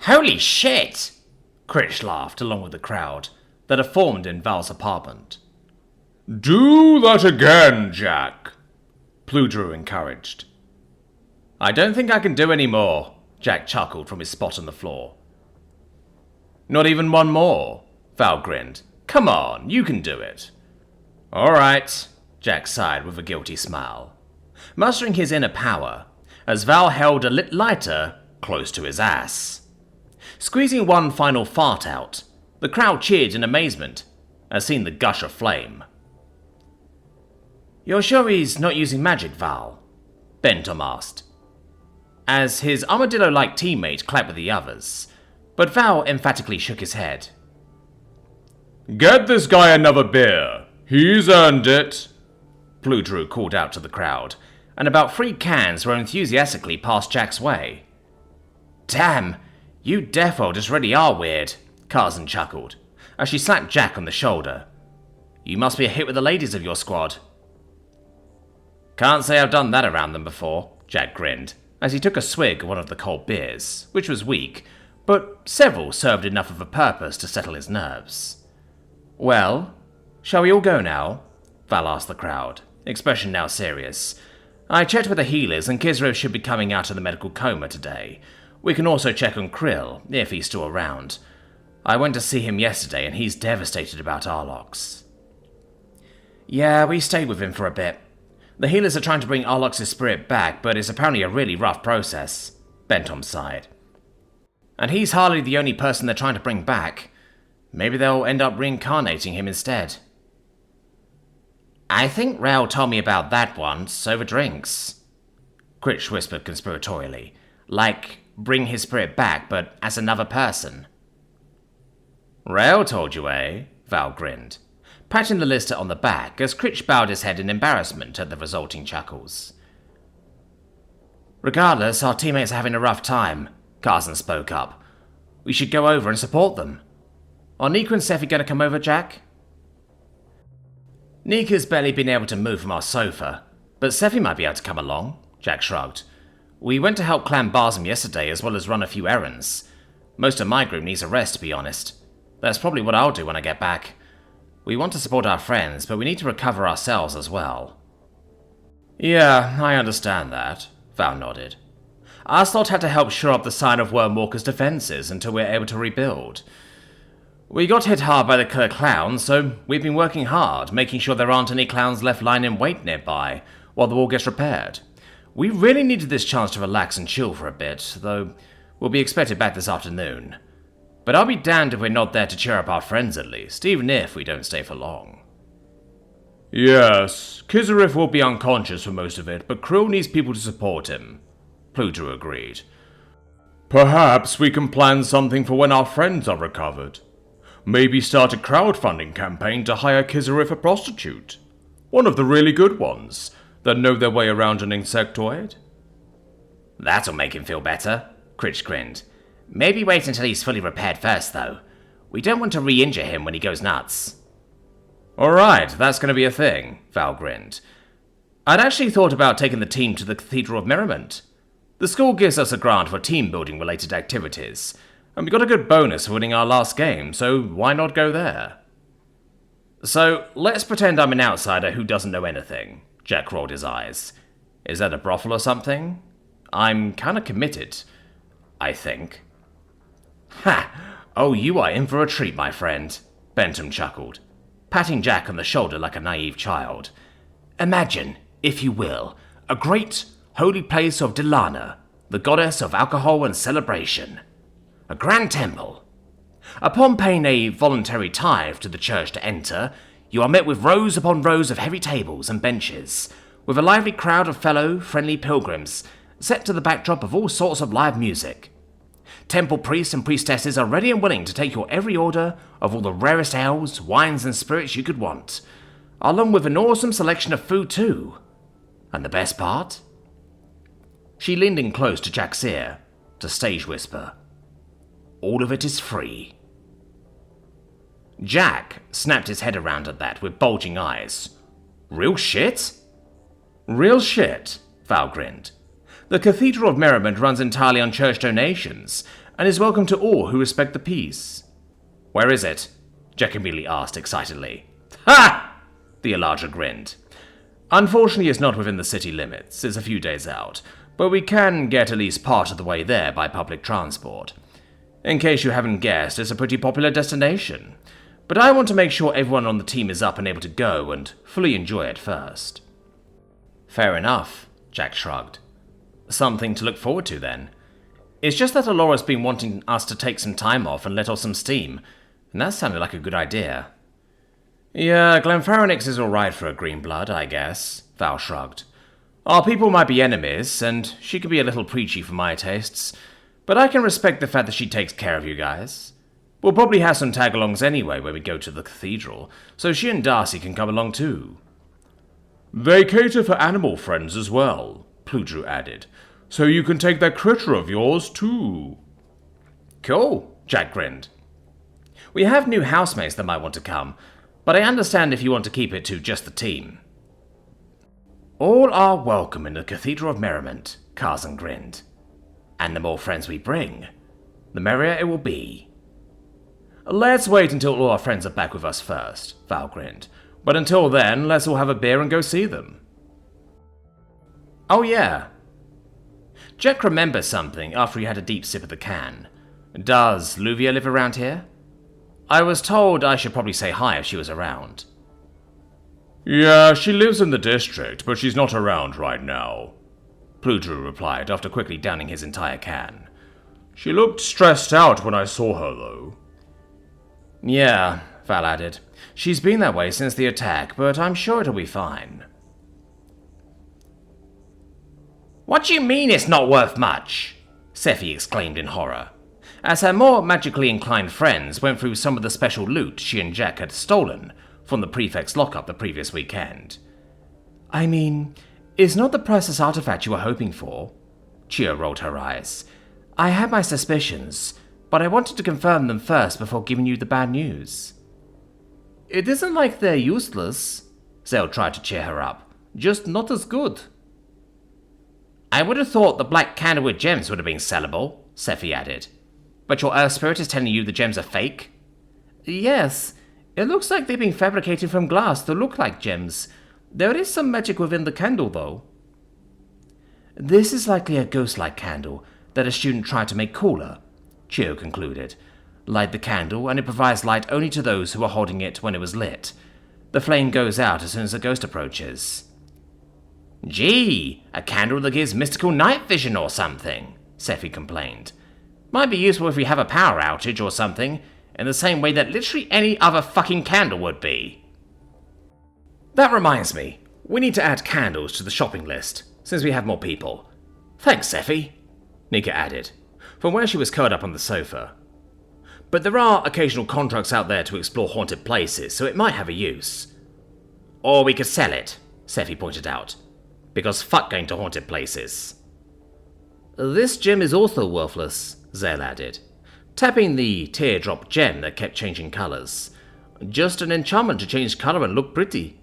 Holy shit! Critch laughed along with the crowd that had formed in Val's apartment. Do that again, Jack, Pludru encouraged. I don't think I can do any more, Jack chuckled from his spot on the floor. Not even one more, Val grinned. Come on, you can do it. All right, Jack sighed with a guilty smile, mustering his inner power as Val held a lit lighter close to his ass. Squeezing one final fart out, the crowd cheered in amazement as seen the gush of flame. You're sure he's not using magic, Val? Bentham asked, as his armadillo-like teammate clapped with the others, but Val emphatically shook his head. Get this guy another beer. He's earned it, Pludru called out to the crowd, and about 3 cans were enthusiastically passed Jack's way. Damn, you defo just really are weird, Carson chuckled, as she slapped Jack on the shoulder. You must be a hit with the ladies of your squad. Can't say I've done that around them before, Jack grinned, as he took a swig of one of the cold beers, which was weak, but several served enough of a purpose to settle his nerves. Well, shall we all go now? Val asked the crowd, expression now serious. I checked with the healers and Kisrev should be coming out of the medical coma today. We can also check on Krill, if he's still around. I went to see him yesterday and he's devastated about Arlox. Yeah, we stayed with him for a bit. The healers are trying to bring Arlox's spirit back, but it's apparently a really rough process, Bentham sighed. And he's hardly the only person they're trying to bring back. Maybe they'll end up reincarnating him instead. I think Raoul told me about that once, over drinks, Critch whispered conspiratorially. Like, bring his spirit back, but as another person. Raoul told you, eh? Val grinned, patting the lister on the back as Critch bowed his head in embarrassment at the resulting chuckles. Regardless, our teammates are having a rough time, Carson spoke up. We should go over and support them. Are Nika and Scifi going to come over, Jack? Nika's barely been able to move from our sofa, but Scifi might be able to come along, Jack shrugged. We went to help Clan Barzum yesterday as well as run a few errands. Most of my group needs a rest, to be honest. That's probably what I'll do when I get back. We want to support our friends, but we need to recover ourselves as well. Yeah, I understand that, Val nodded. Our slot had to help shore up the side of Wormwalker's defenses until we're able to rebuild. We got hit hard by the killer clowns, so we've been working hard, making sure there aren't any clowns left lying in wait nearby while the wall gets repaired. We really needed this chance to relax and chill for a bit, though we'll be expected back this afternoon. But I'll be damned if we're not there to cheer up our friends at least, even if we don't stay for long. Yes, Kisarif will be unconscious for most of it, but Krill needs people to support him, Pluto agreed. Perhaps we can plan something for when our friends are recovered. Maybe start a crowdfunding campaign to hire Kisarif a prostitute. One of the really good ones that know their way around an insectoid. That'll make him feel better, Critch grinned. Maybe wait until he's fully repaired first, though. We don't want to re-injure him when he goes nuts. Alright, that's going to be a thing, Val grinned. I'd actually thought about taking the team to the Cathedral of Merriment. The school gives us a grant for team-building related activities, and we got a good bonus for winning our last game, so why not go there? So, let's pretend I'm an outsider who doesn't know anything, Jack rolled his eyes. Is that a brothel or something? I'm kinda committed, I think. Ha! Oh, you are in for a treat, my friend, Bentham chuckled, patting Jack on the shoulder like a naive child. Imagine, if you will, a great, holy place of Delana, the goddess of alcohol and celebration. A grand temple. Upon paying a voluntary tithe to the church to enter, you are met with rows upon rows of heavy tables and benches, with a lively crowd of fellow, friendly pilgrims, set to the backdrop of all sorts of live music. Temple priests and priestesses are ready and willing to take your every order of all the rarest ales, wines, and spirits you could want, along with an awesome selection of food too. And the best part? She leaned in close to Jack's ear to stage whisper. All of it is free. Jack snapped his head around at that with bulging eyes. Real shit? Real shit, Val grinned. The Cathedral of Merriment runs entirely on church donations, and is welcome to all who respect the peace." "Where is it?" Jack immediately asked excitedly. "Ha!" The Elarger grinned. "Unfortunately, it's not within the city limits. It's a few days out, but we can get at least part of the way there by public transport. In case you haven't guessed, it's a pretty popular destination, but I want to make sure everyone on the team is up and able to go and fully enjoy it first." "Fair enough," Jack shrugged. "Something to look forward to, then. It's just that Alora's been wanting us to take some time off and let off some steam, and that sounded like a good idea." "Yeah, Glenfarionix is alright for a Greenblood, I guess," Val shrugged. "Our people might be enemies, and she could be a little preachy for my tastes, but I can respect the fact that she takes care of you guys. We'll probably have some tag-alongs anyway when we go to the cathedral, so she and Darcy can come along too." "They cater for animal friends as well," Pludru added, "so you can take that critter of yours too." "Cool," Jack grinned. "We have new housemates that might want to come, but I understand if you want to keep it to just the team." "All are welcome in the Cathedral of Merriment," Karzan grinned. "And the more friends we bring, the merrier it will be." "Let's wait until all our friends are back with us first," Val grinned. "But until then, let's all have a beer and go see them." "Oh yeah." Jack remembers something after he had a deep sip of the can. "Does Luvia live around here? I was told I should probably say hi if she was around." "Yeah, she lives in the district, but she's not around right now," Pludru replied after quickly downing his entire can. "She looked stressed out when I saw her, though." "Yeah," Val added. "She's been that way since the attack, but I'm sure it'll be fine." "What do you mean it's not worth much?" Scifi exclaimed in horror, as her more magically inclined friends went through some of the special loot she and Jack had stolen from the prefect's lockup the previous weekend. "I mean, it's not the priceless artifact you were hoping for." Chio rolled her eyes. "I had my suspicions, but I wanted to confirm them first before giving you the bad news." "It isn't like they're useless," Zale tried to cheer her up. "Just not as good." "I would have thought the black candlewood gems would have been sellable," Scifi added. "But your Earth Spirit is telling you the gems are fake?" "Yes. It looks like they've been fabricated from glass to look like gems. There is some magic within the candle, though." "This is likely a ghost-like candle that a student tried to make cooler," Chio concluded. "Light the candle, and it provides light only to those who are holding it when it was lit. The flame goes out as soon as a ghost approaches." "Gee, a candle that gives mystical night vision or something," Scifi complained. "Might be useful if we have a power outage or something, in the same way that literally any other fucking candle would be." "That reminds me, we need to add candles to the shopping list, since we have more people." "Thanks, Scifi," Nika added, from where she was curled up on the sofa. "But there are occasional contracts out there to explore haunted places, so it might have a use." "Or we could sell it," Scifi pointed out. "Because fuck going to haunted places." "This gem is also worthless," Zale added, tapping the teardrop gem that kept changing colors. "Just an enchantment to change color and look pretty."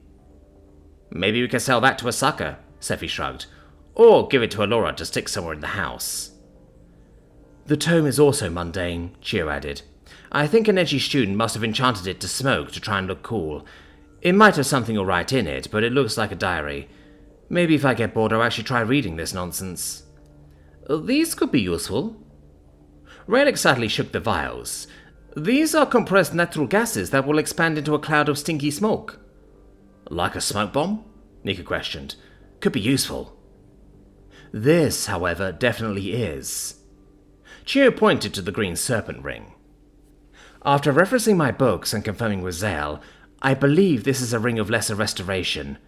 "Maybe we could sell that to a sucker," Scifi shrugged. "Or give it to Alora to stick somewhere in the house." "The tome is also mundane," Chio added. "I think an edgy student must have enchanted it to smoke to try and look cool. It might have something alright in it, but it looks like a diary. Maybe if I get bored I'll actually try reading this nonsense." "These could be useful." Rael excitedly shook the vials. "These are compressed natural gases that will expand into a cloud of stinky smoke." "Like a smoke bomb?" Nika questioned. "Could be useful." "This, however, definitely is." Chio pointed to the green serpent ring. "After referencing my books and confirming with Zale, I believe this is a ring of lesser restoration.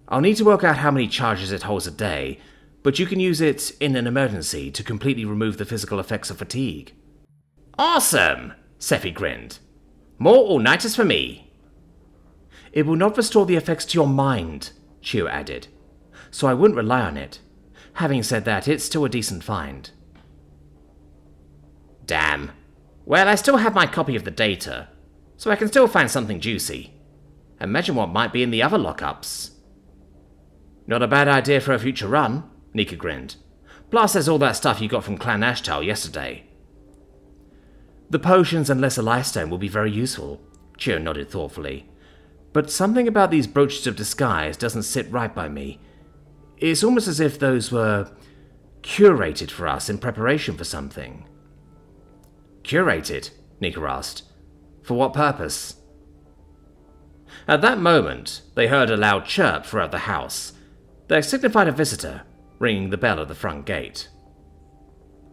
I'll need to work out how many charges it holds a day, but you can use it in an emergency to completely remove the physical effects of fatigue." "Awesome!" Scifi grinned. "More all-nighters for me." "It will not restore the effects to your mind," Chio added, "so I wouldn't rely on it. Having said that, it's still a decent find." "Damn. Well, I still have my copy of the data, so I can still find something juicy. Imagine what might be in the other lockups." "Not a bad idea for a future run," Nika grinned. "Plus there's all that stuff you got from Clan Ashtal yesterday." The potions and lesser lifestone will be very useful, Tshirt nodded thoughtfully. But something about these brooches of disguise doesn't sit right by me. It's almost as if those were curated for us in preparation for something. Curated? Nika asked. For what purpose? At that moment, they heard a loud chirp throughout the house. They signified a visitor, ringing the bell at the front gate.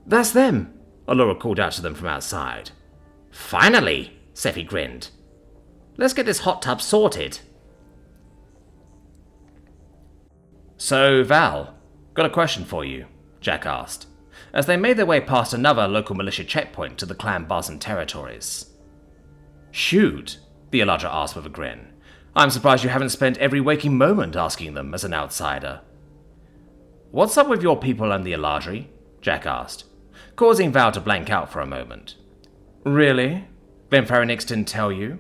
That's them, Allura called out to them from outside. Finally, Scifi grinned. Let's get this hot tub sorted. So, Val, got a question for you, Jack asked, as they made their way past another local militia checkpoint to the Clan Basim territories. Shoot, the Eladra asked with a grin. I'm surprised you haven't spent every waking moment asking them as an outsider. What's up with your people and the Eladri? Jack asked, causing Val to blank out for a moment. Really? Glenfarionix didn't tell you?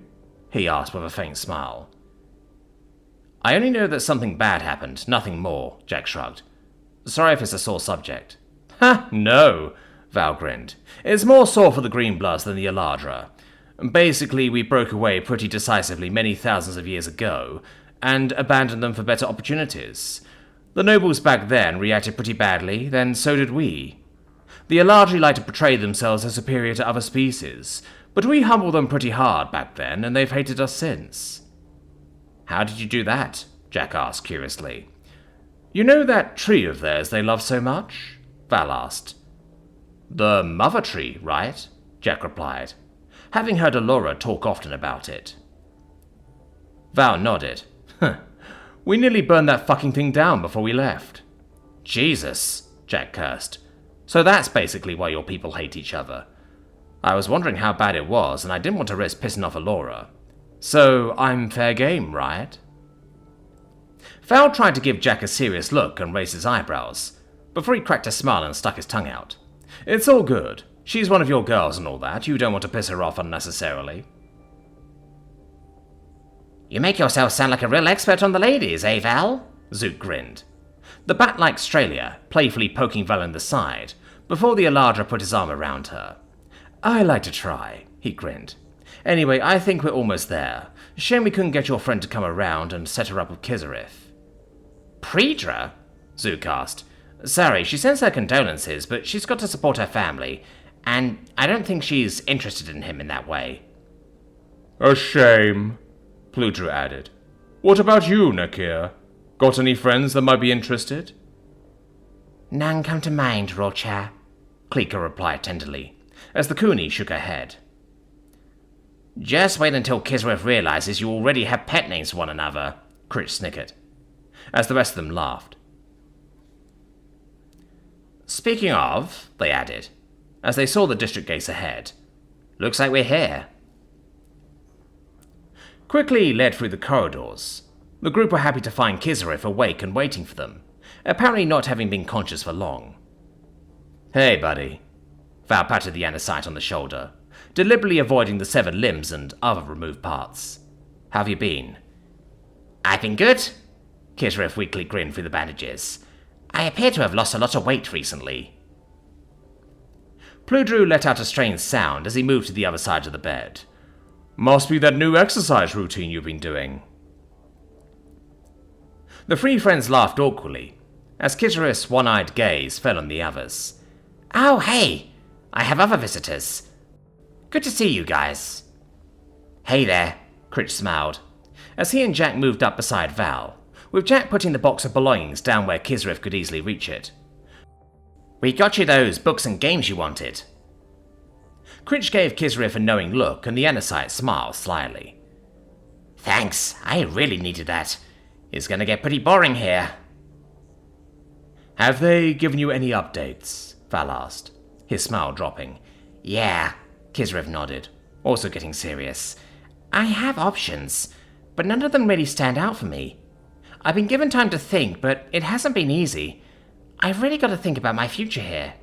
He asked with a faint smile. I only know that something bad happened, nothing more, Jack shrugged. Sorry if it's a sore subject. Ha, no, Val grinned. It's more sore for the Greenbloods than the Eladra. Basically, we broke away pretty decisively many thousands of years ago, and abandoned them for better opportunities. The nobles back then reacted pretty badly, then so did we. The Eladri like to portray themselves as superior to other species, but we humbled them pretty hard back then, and they've hated us since. How did you do that? Jack asked curiously. You know that tree of theirs they love so much? Val asked. The mother tree, right? Jack replied, having heard Allura talk often about it. Val nodded. We nearly burned that fucking thing down before we left. Jesus, Jack cursed. So that's basically why your people hate each other. I was wondering how bad it was, and I didn't want to risk pissing off Allura. So I'm fair game, right? Val tried to give Jack a serious look and raised his eyebrows, before he cracked a smile and stuck his tongue out. It's all good. She's one of your girls and all that. You don't want to piss her off unnecessarily. You make yourself sound like a real expert on the ladies, eh, Val? Zook grinned. The bat-like Stralia playfully poking Val in the side, before the Eladra put his arm around her. I like to try, he grinned. Anyway, I think we're almost there. Shame we couldn't get your friend to come around and set her up with Kisarith. Predra? Zook asked. Sorry, she sends her condolences, but she's got to support her family, and I don't think she's interested in him in that way. A shame, Plutru added. What about you, Nakir? Got any friends that might be interested? None come to mind, Rocha, Klika replied tenderly, as the Kuni shook her head. Just wait until Kisarith realizes you already have pet names for one another, Critch snickered, as the rest of them laughed. Speaking of, they added, as they saw the district gates ahead, looks like we're here. Quickly led through the corridors, the group were happy to find Kisarith awake and waiting for them, apparently not having been conscious for long. Hey, buddy. Val patted the Anisite on the shoulder, deliberately avoiding the severed limbs and other removed parts. How've you been? I've been good, Kisarith weakly grinned through the bandages. I appear to have lost a lot of weight recently. Pludru let out a strange sound as he moved to the other side of the bed. Must be that new exercise routine you've been doing. The three friends laughed awkwardly, as Kisarith's one-eyed gaze fell on the others. Oh, hey! I have other visitors. Good to see you guys. Hey there, Critch smiled, as he and Jack moved up beside Val, with Jack putting the box of belongings down where Kisarith could easily reach it. We got you those books and games you wanted. Critch gave Kisarith a knowing look, and the Anisite smiled slyly. Thanks, I really needed that. It's gonna get pretty boring here. Have they given you any updates? Val asked, his smile dropping. Yeah, Kisarith nodded, also getting serious. I have options, but none of them really stand out for me. I've been given time to think, but it hasn't been easy. I've really got to think about my future here.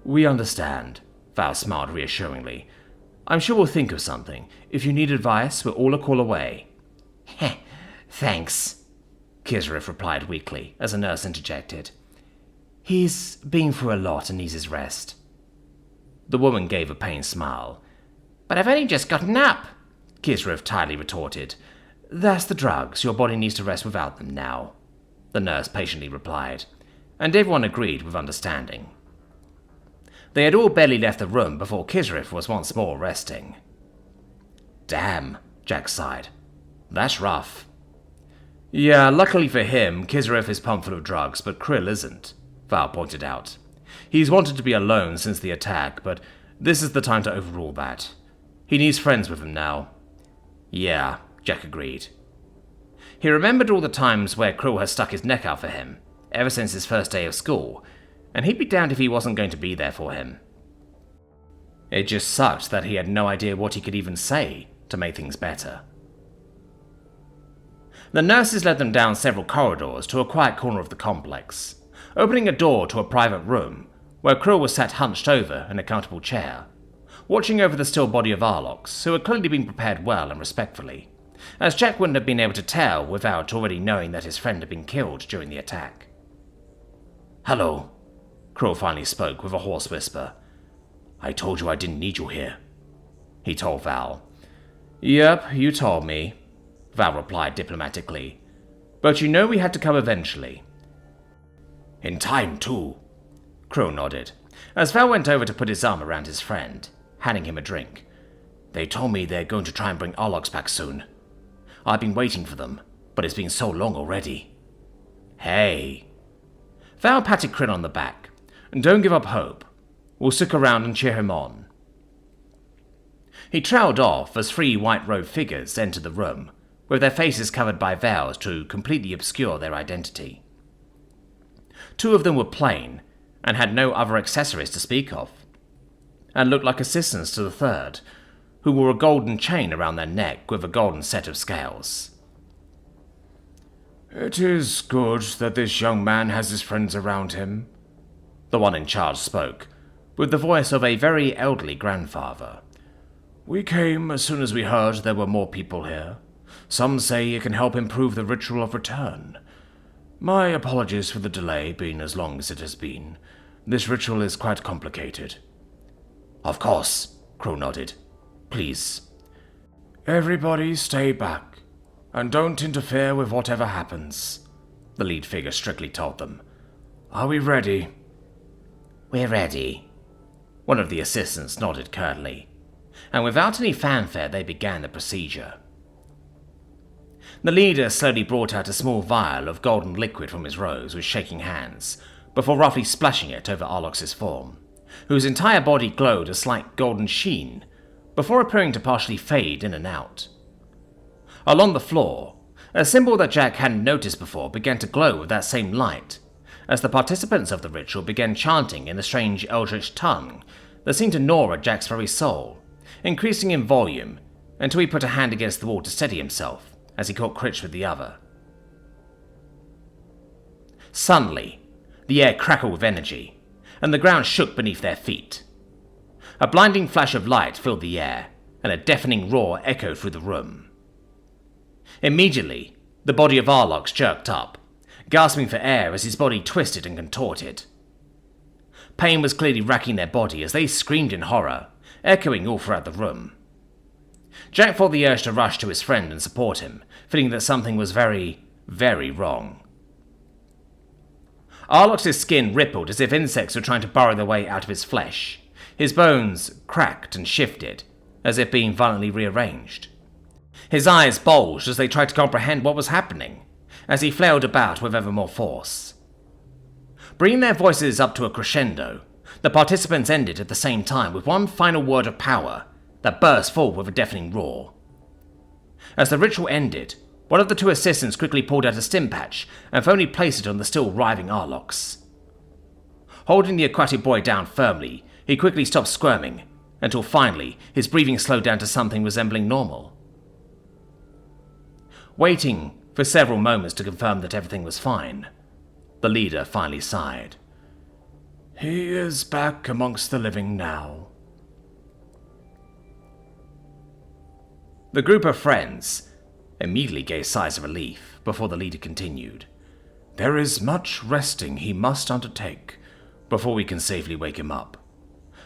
We understand, Val smiled reassuringly. I'm sure we'll think of something. If you need advice, we're all a call away. Heh, thanks, Kisarith replied weakly, as a nurse interjected. He's been through a lot and needs his rest. The woman gave a pained smile, But I've only just gotten up, Kisrith tiredly retorted. That's the drugs. Your body needs to rest without them now, the nurse patiently replied, and everyone agreed with understanding. They had all barely left the room before Kisrith was once more resting. Damn, Jack sighed. That's rough. Yeah, luckily for him, Kisrith is pumped full of drugs, but Krill isn't, Val pointed out. He's wanted to be alone since the attack, but this is the time to overrule that. He needs friends with him now. Yeah, Jack agreed. He remembered all the times where Krill has stuck his neck out for him, ever since his first day of school, and he'd be damned if he wasn't going to be there for him. It just sucked that he had no idea what he could even say to make things better. The nurses led them down several corridors to a quiet corner of the complex, opening a door to a private room where Krill was sat hunched over in a comfortable chair, watching over the still body of Arlox, who had clearly been prepared well and respectfully, as Jack wouldn't have been able to tell without already knowing that his friend had been killed during the attack. Hello, Krill finally spoke with a hoarse whisper. I told you I didn't need you here, he told Val. Yep, you told me, Val replied diplomatically. But you know we had to come eventually. In time, too, Krill nodded, as Val went over to put his arm around his friend, handing him a drink. They told me they're going to try and bring Arlox back soon. I've been waiting for them, but it's been so long already. Hey. Val patted Krill on the back. Don't give up hope. We'll stick around and cheer him on. He trailed off as three white-robed figures entered the room, with their faces covered by veils to completely obscure their identity. Two of them were plain, and had no other accessories to speak of, and looked like assistants to the third, who wore a golden chain around their neck with a golden set of scales. It is good that this young man has his friends around him, the one in charge spoke, with the voice of a very elderly grandfather. We came as soon as we heard there were more people here. Some say it can help improve the ritual of return. My apologies for the delay being as long as it has been. This ritual is quite complicated. Of course, Krill nodded. Please. Everybody stay back, and don't interfere with whatever happens, the lead figure strictly told them. Are we ready? We're ready. One of the assistants nodded curtly, and without any fanfare they began the procedure. The leader slowly brought out a small vial of golden liquid from his rose with shaking hands, before roughly splashing it over Arlox's form, whose entire body glowed a slight golden sheen, before appearing to partially fade in and out. Along the floor, a symbol that Jack hadn't noticed before began to glow with that same light, as the participants of the ritual began chanting in a strange eldritch tongue that seemed to gnaw at Jack's very soul, increasing in volume until he put a hand against the wall to steady himself as he caught Critch with the other. Suddenly, the air crackled with energy, and the ground shook beneath their feet. A blinding flash of light filled the air, and a deafening roar echoed through the room. Immediately, the body of Arlox jerked up, gasping for air as his body twisted and contorted. Pain was clearly racking their body as they screamed in horror, echoing all throughout the room. Jack felt the urge to rush to his friend and support him, feeling that something was very, very wrong. Arlox's skin rippled as if insects were trying to burrow their way out of his flesh. His bones cracked and shifted, as if being violently rearranged. His eyes bulged as they tried to comprehend what was happening, as he flailed about with ever more force. Bringing their voices up to a crescendo, the participants ended at the same time with one final word of power that burst forth with a deafening roar. As the ritual ended, one of the two assistants quickly pulled out a stim patch and firmly placed it on the still writhing Arlox. Holding the aquatic boy down firmly, he quickly stopped squirming, until finally his breathing slowed down to something resembling normal. Waiting for several moments to confirm that everything was fine, the leader finally sighed. He is back amongst the living now. The group of friends immediately gave sighs of relief before the leader continued. There is much resting he must undertake before we can safely wake him up.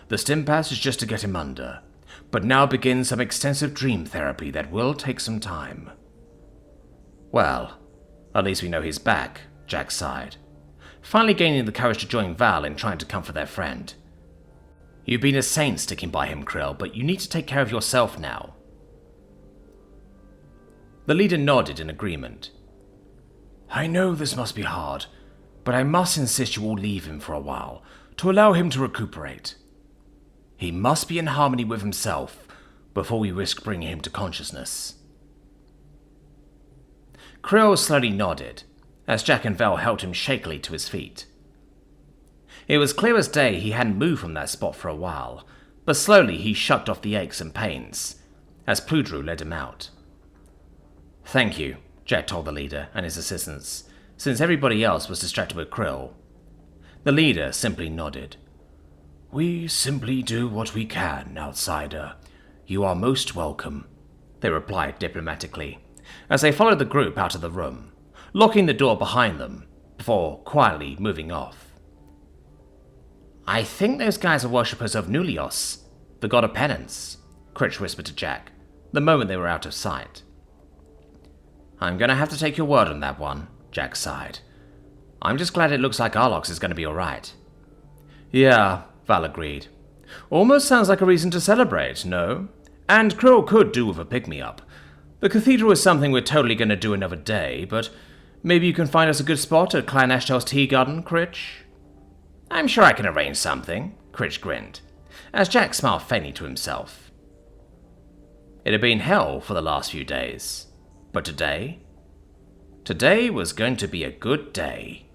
The stim pass is just to get him under, But now begins some extensive dream therapy that will take some time. Well, at least we know he's back, Jack sighed, finally gaining the courage to join Val in trying to comfort their friend. You've been a saint sticking by him, Krill, but you need to take care of yourself now. The leader nodded in agreement. I know this must be hard, but I must insist you all leave him for a while, to allow him to recuperate. He must be in harmony with himself before we risk bringing him to consciousness. Krill slowly nodded, as Jack and Val helped him shakily to his feet. It was clear as day he hadn't moved from that spot for a while, but slowly he shrugged off the aches and pains, as Pludru led him out. Thank you, Jack told the leader and his assistants, since everybody else was distracted with Krill. The leader simply nodded. We simply do what we can, outsider. You are most welcome, they replied diplomatically, as they followed the group out of the room, locking the door behind them, before quietly moving off. I think those guys are worshippers of Nulios, the god of penance, Critch whispered to Jack, the moment they were out of sight. I'm gonna have to take your word on that one, Jack sighed. I'm just glad it looks like Arlox is gonna be alright. Yeah, Val agreed. Almost sounds like a reason to celebrate, no? And Krill could do with a pick-me-up. The cathedral is something we're totally gonna do another day, but maybe you can find us a good spot at Clan Ashtel's tea garden, Critch? I'm sure I can arrange something, Critch grinned, as Jack smiled faintly to himself. It had been hell for the last few days, but today was going to be a good day.